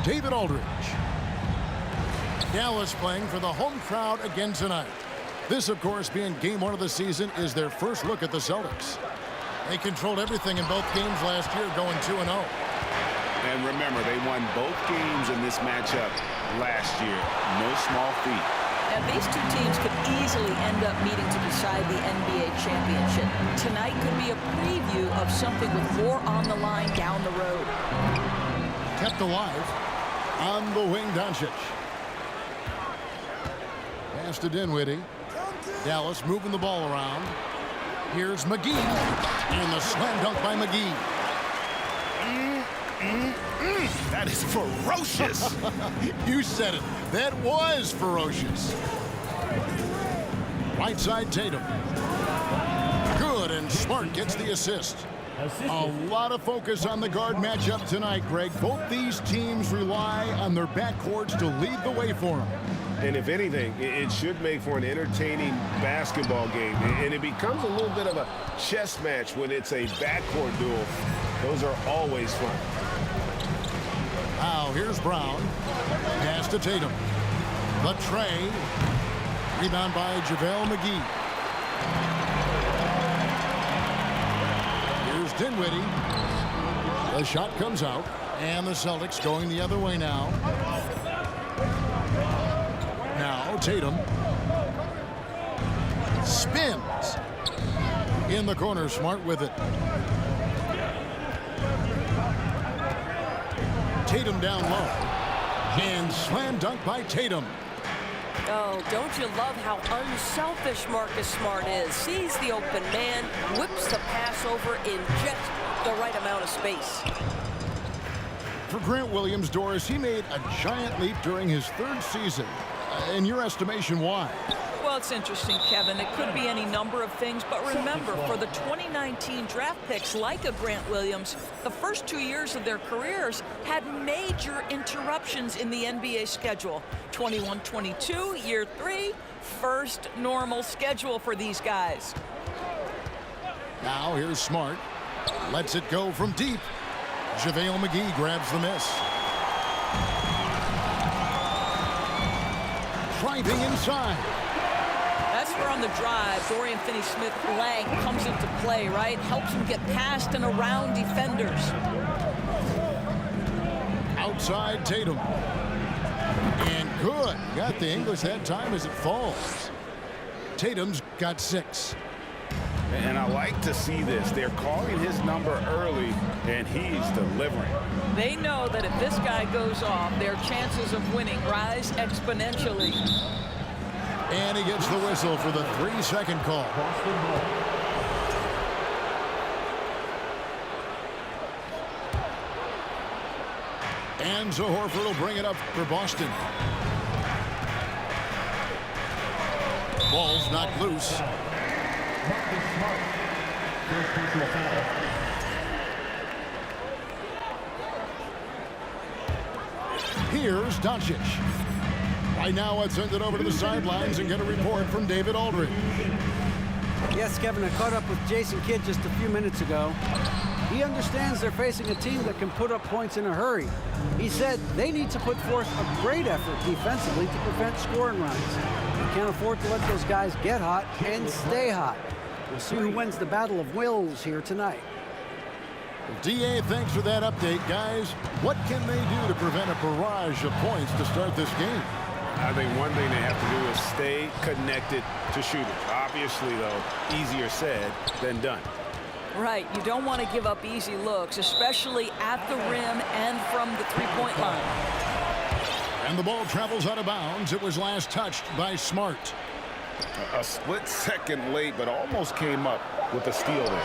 David Aldridge. Dallas playing for the home crowd again tonight. This, of course, being game 1 of the season, is their first look at the Celtics. They controlled everything in both games last year, going 2-0. And remember, they won both games in this matchup last year. No small feat. And these two teams could easily end up meeting to decide the NBA championship. Tonight could be a preview of something with more on the line down the road. Kept alive on the wing, Doncic. Pass to Dinwiddie. Dallas moving the ball around. Here's McGee. And the slam dunk by McGee. That is ferocious. You said it. That was ferocious. Right side, Tatum. Good, and Smart gets the assist. A lot of focus on the guard matchup tonight, Greg. Both these teams rely on their backcourts to lead the way for them. And if anything, it should make for an entertaining basketball game. And it becomes a little bit of a chess match when it's a backcourt duel. Those are always fun. Now, here's Brown. Pass to Tatum. The tray. Rebound by JaVale McGee. Here's Dinwiddie. The shot comes out. And the Celtics going the other way now. Now, Tatum. Spins. In the corner, Smart with it. Tatum down low. And slam dunk by Tatum. Oh, don't you love how unselfish Marcus Smart is? Sees the open man, whips the pass over in just the right amount of space. For Grant Williams, Doris, he made a giant leap during his 3rd season. In your estimation, why? Well, it's interesting, Kevin. It could be any number of things, but remember, for the 2019 draft picks like a Grant Williams, the first 2 years of their careers had major interruptions in the NBA schedule. 21-22, year 3, first normal schedule for these guys. Now here's Smart. Lets it go from deep. JaVale McGee grabs the miss. Driving inside. That's where on the drive, Dorian Finney-Smith's leg comes into play, right? Helps him get past and around defenders. Outside Tatum. And good. Got the English that time as it falls. Tatum's got 6. And I like to see this. They're calling his number early, and he's delivering. They know that if this guy goes off, their chances of winning rise exponentially. And he gets the whistle for the 3-second call. And so Horford will bring it up for Boston. Ball's knocked loose. Here's Doncic. Right now, let's send it over to the sidelines and get a report from David Aldridge. Yes, Kevin, I caught up with Jason Kidd just a few minutes ago. He understands they're facing a team that can put up points in a hurry. He said they need to put forth a great effort defensively to prevent scoring runs. They can't afford to let those guys get hot and stay hot. We'll see who wins the battle of wills here tonight. DA, thanks for that update, guys. What can they do to prevent a barrage of points to start this game? I think one thing they have to do is stay connected to shooters. Obviously, though, easier said than done. Right, you don't want to give up easy looks, especially at the rim and from the three-point line. And the ball travels out of bounds. It was last touched by Smart. A split second late, but almost came up with a steal there.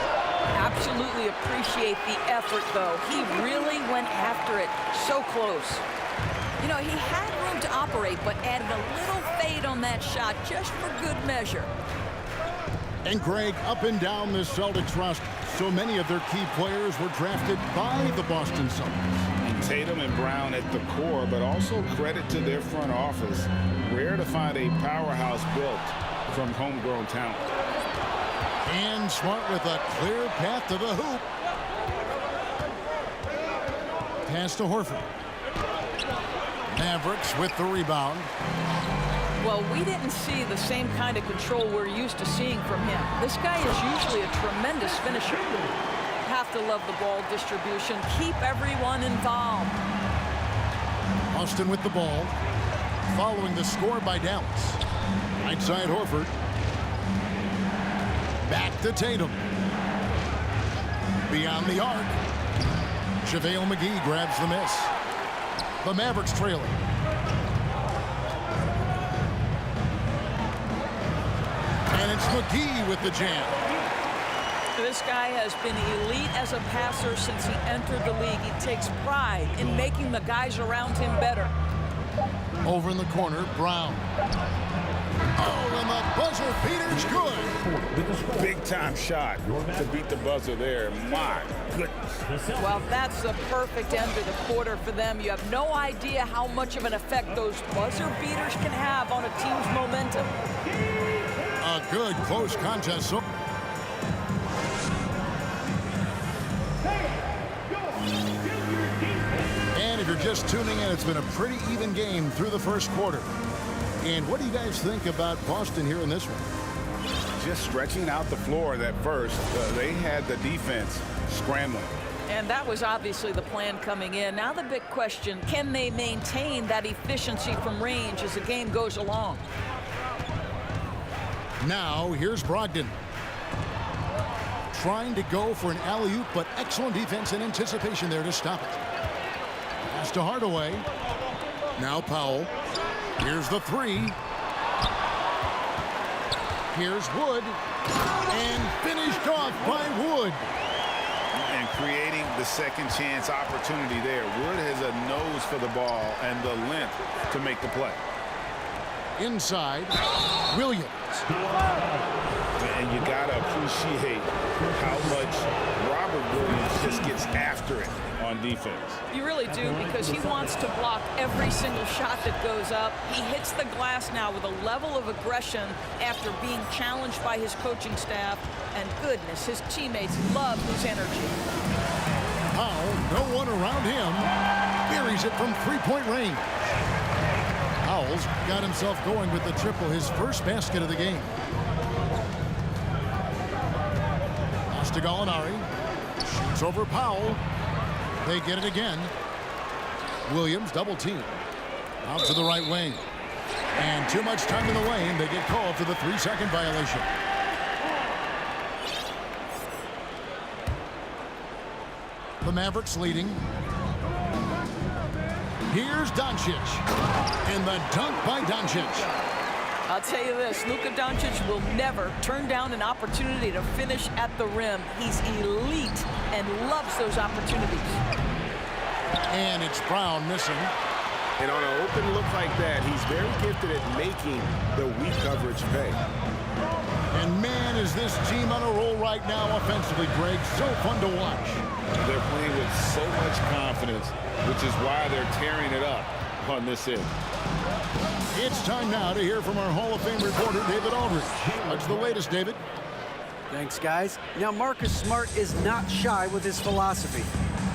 Absolutely appreciate the effort, though. He really went after it. So close. You know, he had room to operate, but added a little fade on that shot just for good measure. And Greg, up and down this Celtics roster, so many of their key players were drafted by the Boston Celtics. Tatum and Brown at the core, but also credit to their front office. Rare to find a powerhouse built from homegrown talent. And Smart with a clear path to the hoop. Pass to Horford. Mavericks with the rebound. Well, we didn't see the same kind of control we're used to seeing from him. This guy is usually a tremendous finisher. Have to love the ball distribution. Keep everyone involved. Austin with the ball. Following the score by Dallas. Right side Horford. Back to Tatum. Beyond the arc. JaVale McGee grabs the miss. The Mavericks trailing. And it's McGee with the jam. This guy has been elite as a passer since he entered the league. He takes pride in making the guys around him better. Over in the corner, Brown. Oh, and the buzzer beater's good. Big time shot to beat the buzzer there. My goodness. Well, that's the perfect end to the quarter for them. You have no idea how much of an effect those buzzer beaters can have on a team's momentum. A good close contest. So and if you're just tuning in, it's been a pretty even game through the first quarter. And what do you guys think about Boston here in this one? Just stretching out the floor that first. They had the defense scrambling. And that was obviously the plan coming in. Now the big question, can they maintain that efficiency from range as the game goes along? Now here's Brogdon. Trying to go for an alley-oop, but excellent defense and anticipation there to stop it. Pass to Hardaway. Now Powell. Here's the three. Here's Wood. And finished off by Wood. And creating the second chance opportunity there. Wood has a nose for the ball and the length to make the play. Inside, Williams. And you got to appreciate how much Robert Williams just gets after it on defense. You really do, because he wants to block every single shot that goes up. He hits the glass now with a level of aggression after being challenged by his coaching staff. And goodness, his teammates love his energy. Powell, no one around him. Buries it from three-point range. Powell's got himself going with the triple, his first basket of the game. Pass to Gallinari. Shoots over Powell. They get it again. Williams double team. Out to the right wing. And too much time in the lane. They get called for the 3-second violation. The Mavericks leading. Here's Doncic. And the dunk by Doncic. I'll tell you this, Luka Doncic will never turn down an opportunity to finish at the rim. He's elite and loves those opportunities. And it's Brown missing. And on an open look like that, he's very gifted at making the weak coverage pay. And man, is this team on a roll right now offensively, Greg. So fun to watch. They're playing with so much confidence, which is why they're tearing it up on this end. It's time now to hear from our Hall of Fame reporter, David Aldridge. What's the latest, David? Thanks, guys. Now, Marcus Smart is not shy with his philosophy.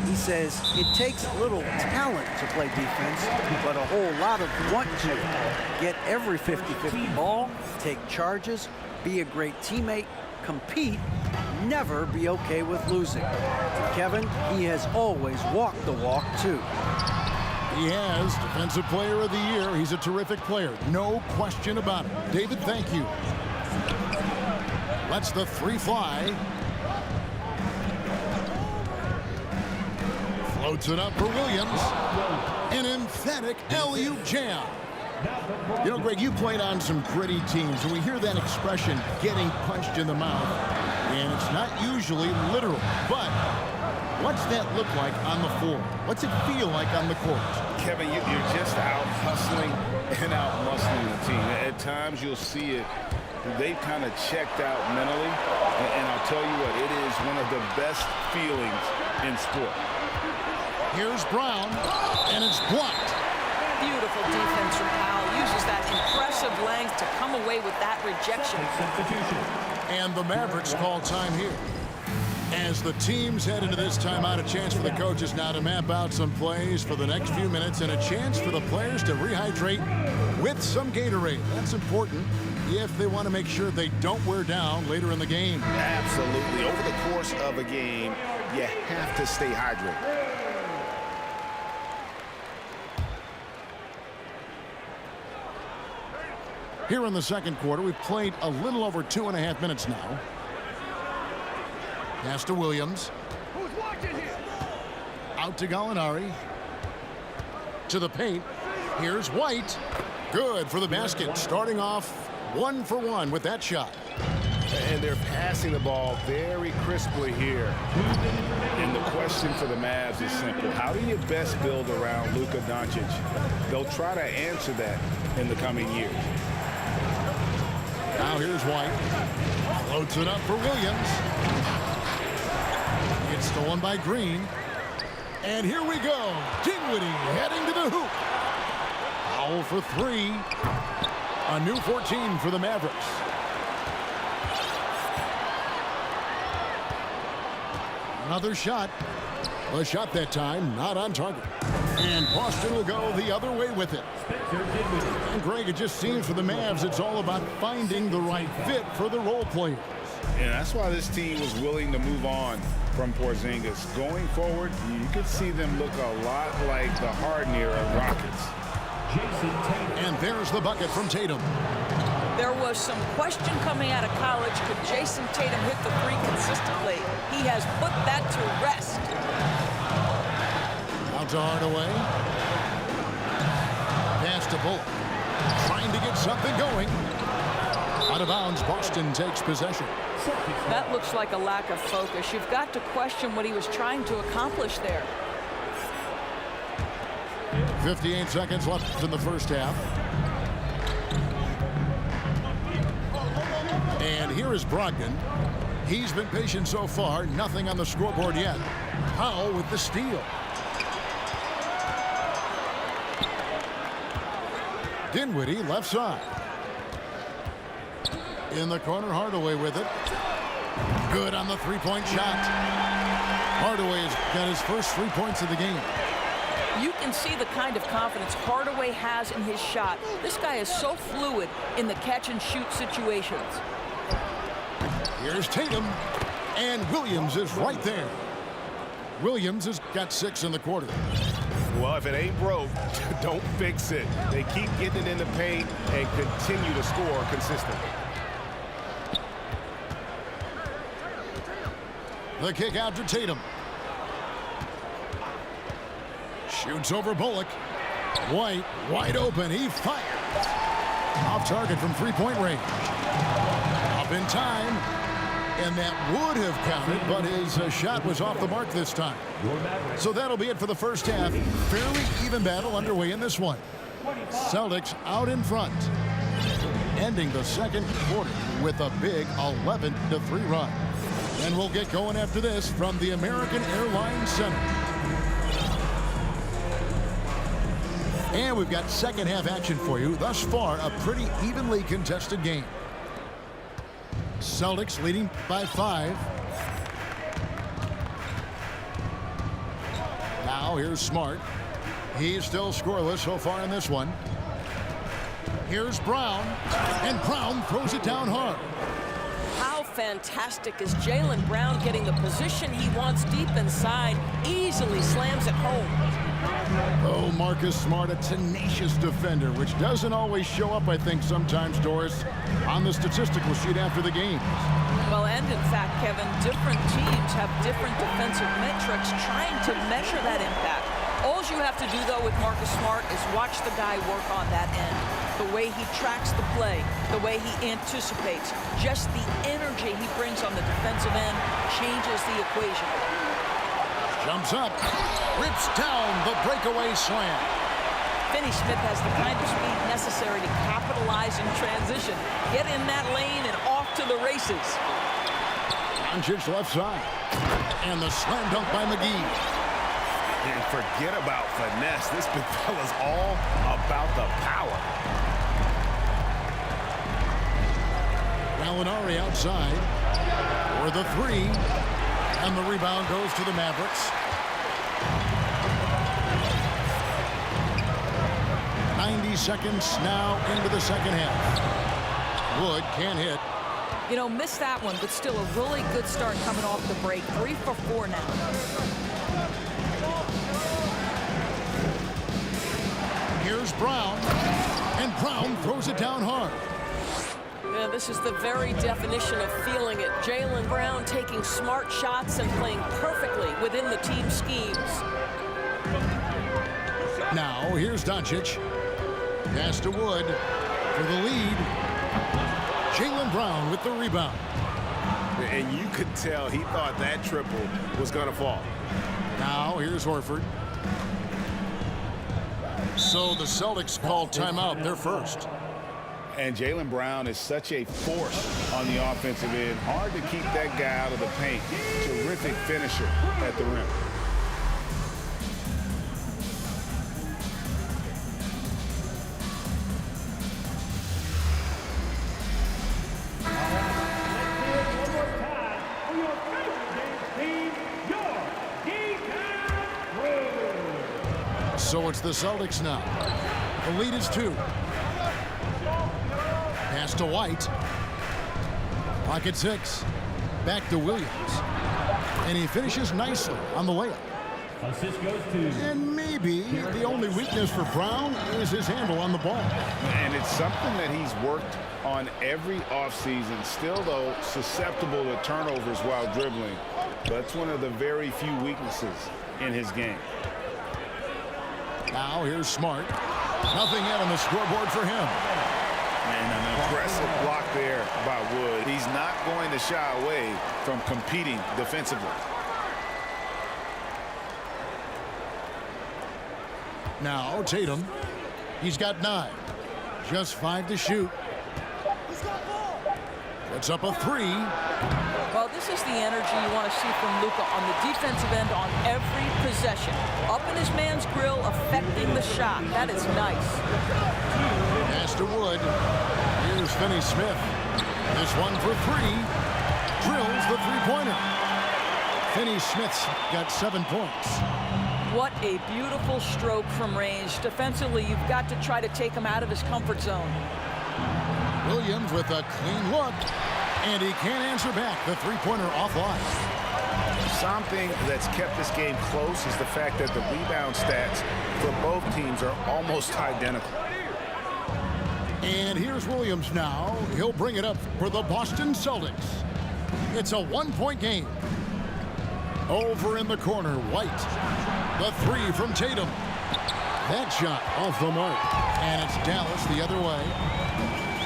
He says it takes little talent to play defense, but a whole lot of want to. Get every 50-50 ball, take charges, be a great teammate, compete, never be okay with losing. For Kevin, he has always walked the walk, too. He has Defensive Player of the Year. He's a terrific player. No question about it. David, thank you. Lets the three fly. Floats it up for Williams. An emphatic alley-oop jam. You know, Greg, you played on some gritty teams, and we hear that expression, getting punched in the mouth, and it's not usually literal. But what's that look like on the floor? What's it feel like on the court? Kevin, you're just out hustling and out muscling the team. At times you'll see it. They've kind of checked out mentally. And I'll tell you what, it is one of the best feelings in sport. Here's Brown, and it's blocked. Beautiful defense from Powell. Uses that impressive length to come away with that rejection. And the Mavericks call time here. As the teams head into this timeout, a chance for the coaches now to map out some plays for the next few minutes and a chance for the players to rehydrate with some Gatorade. That's important if they want to make sure they don't wear down later in the game. Absolutely. Over the course of a game, you have to stay hydrated. Here in the second quarter, we've played a little over 2.5 minutes now. Pass to Williams. Who's watching here? Out to Gallinari. To the paint. Here's White. Good for the basket. Starting off 1 for 1 with that shot. And they're passing the ball very crisply here. And the question for the Mavs is simple. How do you best build around Luka Doncic? They'll try to answer that in the coming years. Now here's White. Floats it up for Williams. It's stolen by Green. And here we go. Dinwiddie heading to the hoop. Foul for 3. A new 14 for the Mavericks. Another shot. A shot that time, not on target. And Boston will go the other way with it. And Greg, it just seems for the Mavs, it's all about finding the right fit for the role players. And that's why this team was willing to move on from Porzingis. Going forward, you could see them look a lot like the Harden era Rockets. And there's the bucket from Tatum. There was some question coming out of college. Could Jason Tatum hit the 3 consistently? He has put that to rest. Out to Hardaway. Pass to Bullock. Trying to get something going. Out of bounds, Boston takes possession. That looks like a lack of focus. You've got to question what he was trying to accomplish there. 58 seconds left in the first half. And here is Brogdon. He's been patient so far. Nothing on the scoreboard yet. Powell with the steal. Dinwiddie left side. In the corner, Hardaway with it. Good on the three-point shot. Hardaway has got his first 3 points of the game. You can see the kind of confidence Hardaway has in his shot. This guy is so fluid in the catch-and-shoot situations. Here's Tatum. And Williams is right there. Williams has got 6 in the quarter. Well, if it ain't broke, don't fix it. They keep getting it in the paint and continue to score consistently. The kick out to Tatum. Shoots over Bullock. White wide open. He fires. Off target from three-point range. Up in time. And that would have counted, but his shot was off the mark this time. So that'll be it for the first half. Fairly even battle underway in this one. Celtics out in front. Ending the second quarter with a big 11-3 run. And we'll get going after this from the American Airlines Center. And we've got second half action for you. Thus far, a pretty evenly contested game. Celtics leading by 5. Now here's Smart. He's still scoreless so far in this one. Here's Brown. And Brown throws it down hard. How fantastic is Jaylen Brown getting the position he wants deep inside, easily slams it home. Oh, Marcus Smart, a tenacious defender, which doesn't always show up, I think, sometimes, Doris, on the statistical sheet after the game. Well, and in fact, Kevin, different teams have different defensive metrics trying to measure that impact. All you have to do, though, with Marcus Smart is watch the guy work on that end. The way he tracks the play, the way he anticipates, just the energy he brings on the defensive end changes the equation. Jumps up, rips down the breakaway slam. Finney Smith has the kind of speed necessary to capitalize in transition. Get in that lane and off to the races. Doncic left side. And the slam dunk by McGee. And forget about finesse. This big fella's all about the power. Gallinari outside for the 3. And the rebound goes to the Mavericks. 90 seconds now into the second half. Wood can't hit. You know, missed that one, but still a really good start coming off the break. 3 for 4 now. Here's Brown. And Brown throws it down hard. Yeah, this is the very definition of feeling it. Jaylen Brown taking smart shots and playing perfectly within the team schemes. Now, here's Doncic. Pass to Wood for the lead. Jaylen Brown with the rebound. And you could tell he thought that triple was going to fall. Now, here's Horford. So the Celtics called timeout. They're first. And Jaylen Brown is such a force on the offensive end. Hard to keep that guy out of the paint. Terrific finisher at the rim. So it's the Celtics now. The lead is 2. Pass to White. Pocket 6. Back to Williams. And he finishes nicely on the layup. Assist goes to... And maybe the only weakness for Brown is his handle on the ball. And it's something that he's worked on every offseason. Still, though, susceptible to turnovers while dribbling. That's one of the very few weaknesses in his game. Now here's Smart. Nothing yet on the scoreboard for him. And an aggressive block there by Wood. He's not going to shy away from competing defensively. Now Tatum. He's got 9. Just 5 to shoot. Puts up a 3. Well, this is the energy you want to see from Luka on the defensive end on every possession. Up in his man's grill, affecting the shot. That is nice. Pass to Wood. Here's Finney-Smith. This one for 3. Drills the three-pointer. Finney-Smith's got 7 points. What a beautiful stroke from range. Defensively, you've got to try to take him out of his comfort zone. Williams with a clean look. And he can't answer back. The three-pointer offline. Something that's kept this game close is the fact that the rebound stats for both teams are almost identical. And here's Williams now. He'll bring it up for the Boston Celtics. It's a 1-point game. Over in the corner, White. The 3 from Tatum. That shot off the mark. And it's Dallas the other way.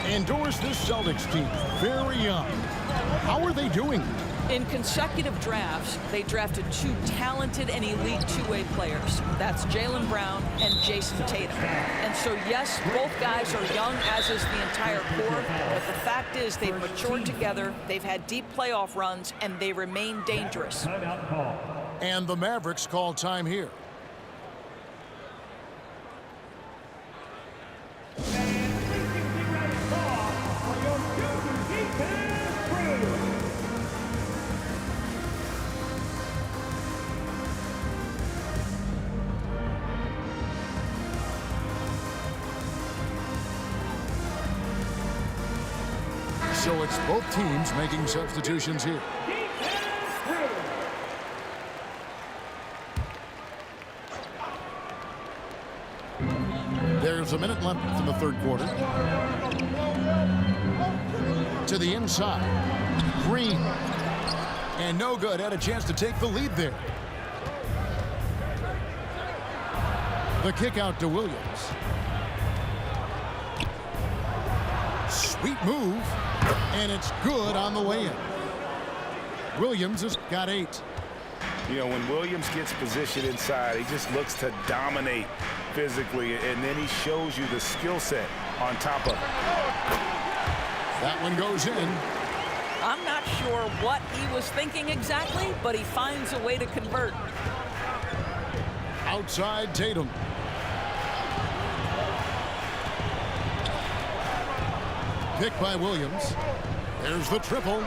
Endorse this Celtics team. Very young. How are they doing? In consecutive drafts, they drafted 2 talented and elite two-way players. That's Jaylen Brown and Jason Tatum. And so, yes, both guys are young, as is the entire core. But the fact is they've matured together, they've had deep playoff runs, and they remain dangerous. And the Mavericks call time here. So it's both teams making substitutions here. There's a minute left in the third quarter. To the inside. Green. And no good. Had a chance to take the lead there. The kick out to Williams. Sweet move. And it's good on the way in. Williams has got 8. You know, when Williams gets positioned inside, he just looks to dominate physically, and then he shows you the skill set on top of it. That one goes in. I'm not sure what he was thinking exactly, but he finds a way to convert. Outside Tatum. Pick by Williams. There's the triple.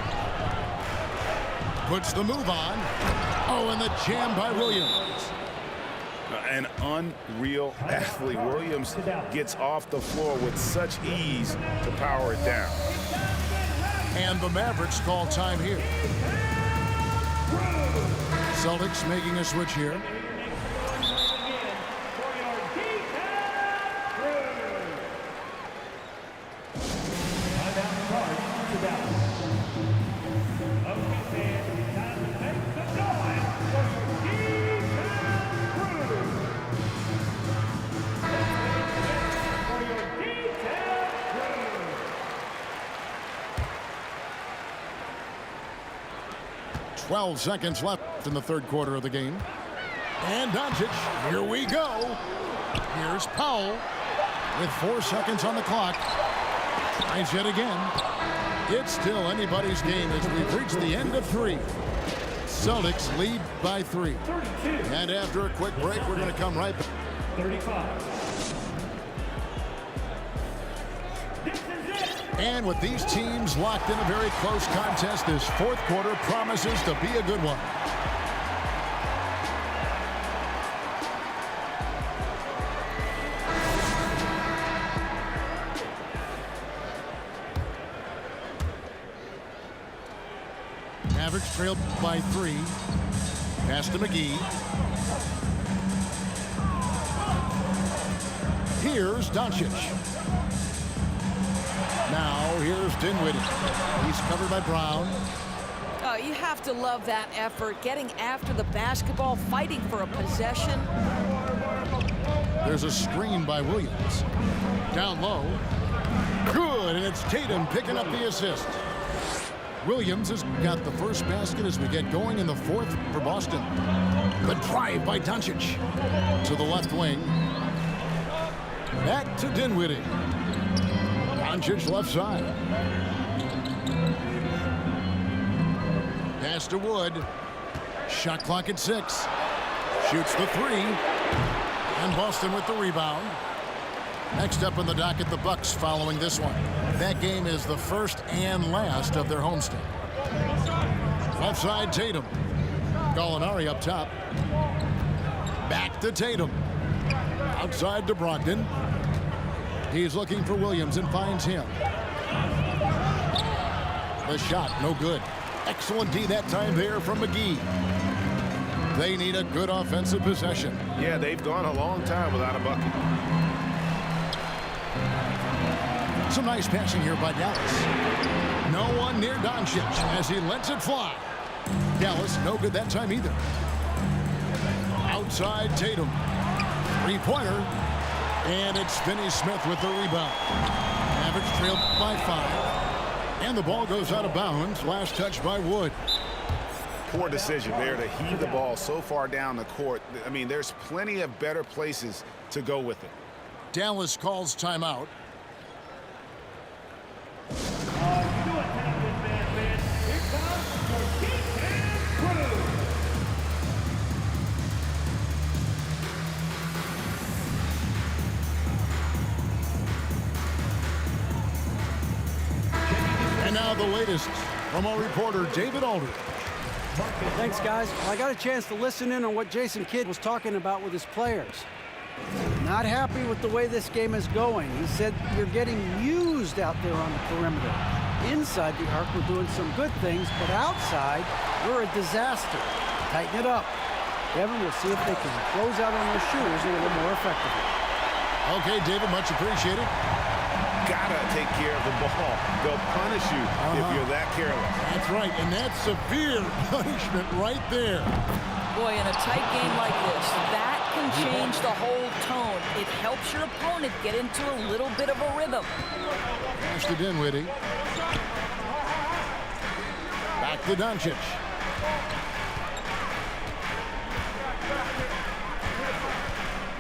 Puts the move on. Oh, and the jam by Williams. An unreal athlete. Williams gets off the floor with such ease to power it down. And the Mavericks call time here. Celtics making a switch here. Twelve seconds left in the third quarter of the game. And Doncic, here we go. Here's Powell with 4 seconds on the clock. Tries yet again. It's still anybody's game as we've reached the end of 3. Celtics lead by 3. And after a quick break, we're going to come right back. 35. And with these teams locked in a very close contest, this fourth quarter promises to be a good one. Mavericks trailed by 3. Pass to McGee. Here's Doncic. Now here's Dinwiddie. He's covered by Brown. Oh, you have to love that effort, getting after the basketball, fighting for a possession. There's a screen by Williams. Down low. Good, and it's Tatum picking up the assist. Williams has got the first basket as we get going in the fourth for Boston. The drive by Doncic. To the left wing. Back to Dinwiddie. Doncic left side. Pass to Wood. Shot clock at 6. Shoots the 3. And Boston with the rebound. Next up on the docket, the Bucks following this one. That game is the first and last of their homestand. Left side, Tatum. Gallinari up top. Back to Tatum. Outside to Brogdon. He's looking for Williams and finds him. The shot, no good. Excellent D that time there from McGee. They need a good offensive possession. Yeah, they've gone a long time without a bucket. Some nice passing here by Dallas. No one near Doncic as he lets it fly. Dallas, no good that time either. Outside Tatum. Three-pointer. And it's Finney Smith with the rebound. Mavericks trailed by 5. And the ball goes out of bounds. Last touch by Wood. Poor decision there to heave the ball so far down the court. I mean, there's plenty of better places to go with it. Dallas calls timeout. And now the latest from our reporter, David Aldridge. Thanks, guys. Well, I got a chance to listen in on what Jason Kidd was talking about with his players. Not happy with the way this game is going. He said you're getting used out there on the perimeter. Inside the arc, we're doing some good things, but outside, we're a disaster. Tighten it up. Kevin, we'll see if they can close out on their shooters a little more effectively. Okay, David, much appreciated. Gotta take care of the ball. They'll punish you if you're that careless. That's right, and that's severe punishment right there. Boy, in a tight game like this, that can change the whole tone. It helps your opponent get into a little bit of a rhythm. Pass to Dinwiddie. Back to Doncic.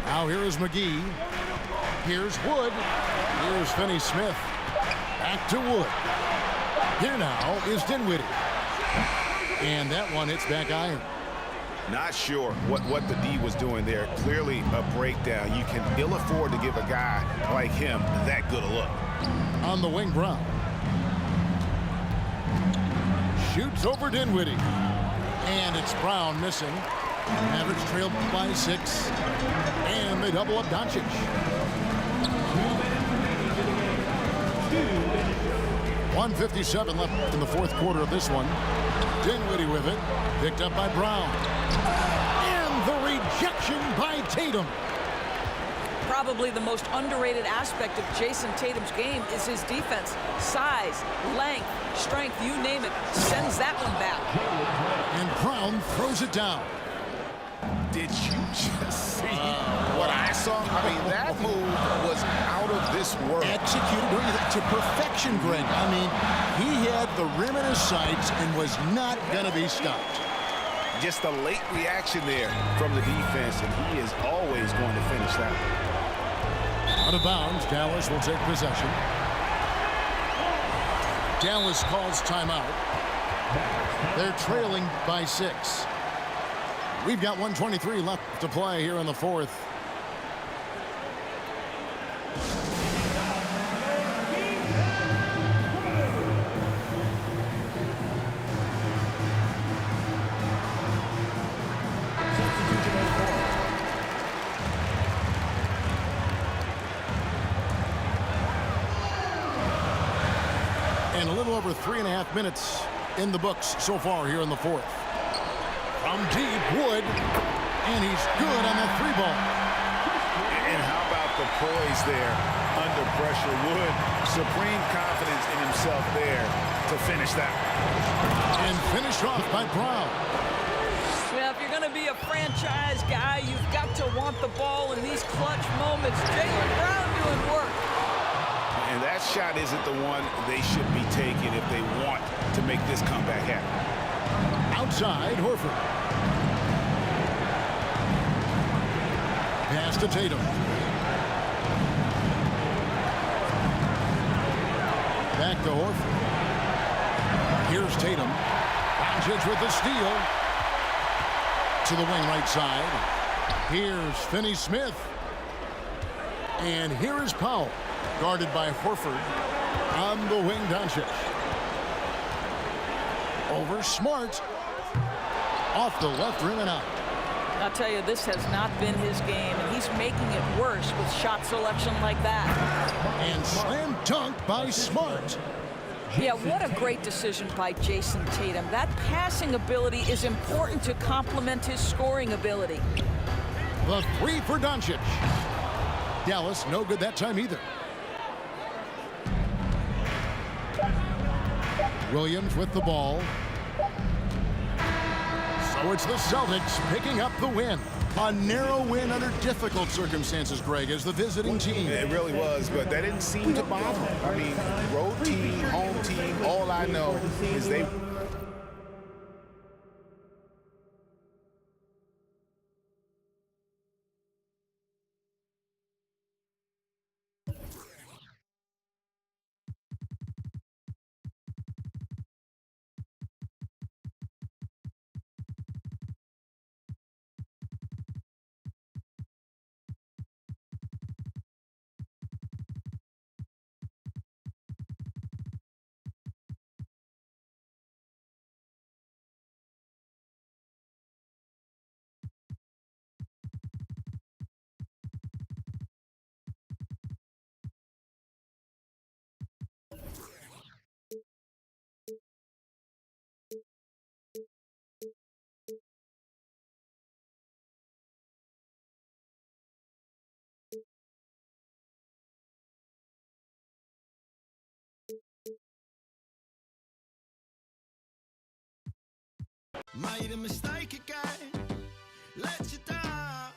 Now here is McGee. Here's Wood. Here's Finney Smith. Back to Wood. Here now is Dinwiddie. And that one hits back iron. Not sure what the D was doing there. Clearly a breakdown. You can ill afford to give a guy like him that good a look. On the wing, Brown. Shoots over Dinwiddie. And it's Brown missing. Mavericks trailed by 6. And they double up Doncic. 1:57 left in the fourth quarter of this one. Dinwiddie with it. Picked up by Brown. And the rejection by Tatum. Probably the most underrated aspect of Jason Tatum's game is his defense. Size, length, strength, you name it, sends that one back. And Brown throws it down. Did you just see what I saw? I mean, that move was out of this world. Executed to perfection, Greg. I mean, he had the rim in his sights and was not going to be stopped. Just a late reaction there from the defense, and he is always going to finish that. Out of bounds, Dallas will take possession. Dallas calls timeout. They're trailing by 6. We've got 1:23 left to play here in the fourth. And a little over 3.5 minutes in the books so far here in the fourth. From deep, Wood, and he's good on the 3-ball. And how about the poise there under pressure? Wood, supreme confidence in himself there to finish that. And finished off by Brown. Well, if you're going to be a franchise guy, you've got to want the ball in these clutch moments. Jaylen Brown doing work. And that shot isn't the one they should be taking if they want to make this comeback happen. Outside, Horford. Pass to Tatum. Back to Horford. Here's Tatum. Doncic with the steal. To the wing right side. Here's Finney-Smith. And here is Powell. Guarded by Horford. On the wing, Doncic. Over Smart. Off the left rim and out. I'll tell you, this has not been his game, and he's making it worse with shot selection like that. And slam dunk by Smart. Yeah, what a great decision by Jason Tatum. That passing ability is important to complement his scoring ability. The 3 for Doncic. Dallas, no good that time either. Williams with the ball. So it's the Celtics picking up the win. A narrow win under difficult circumstances, Greg, as the visiting team. It really was, but that didn't seem to bother them. I mean, road team, home team, all I know is they... Made a mistake again, let you down.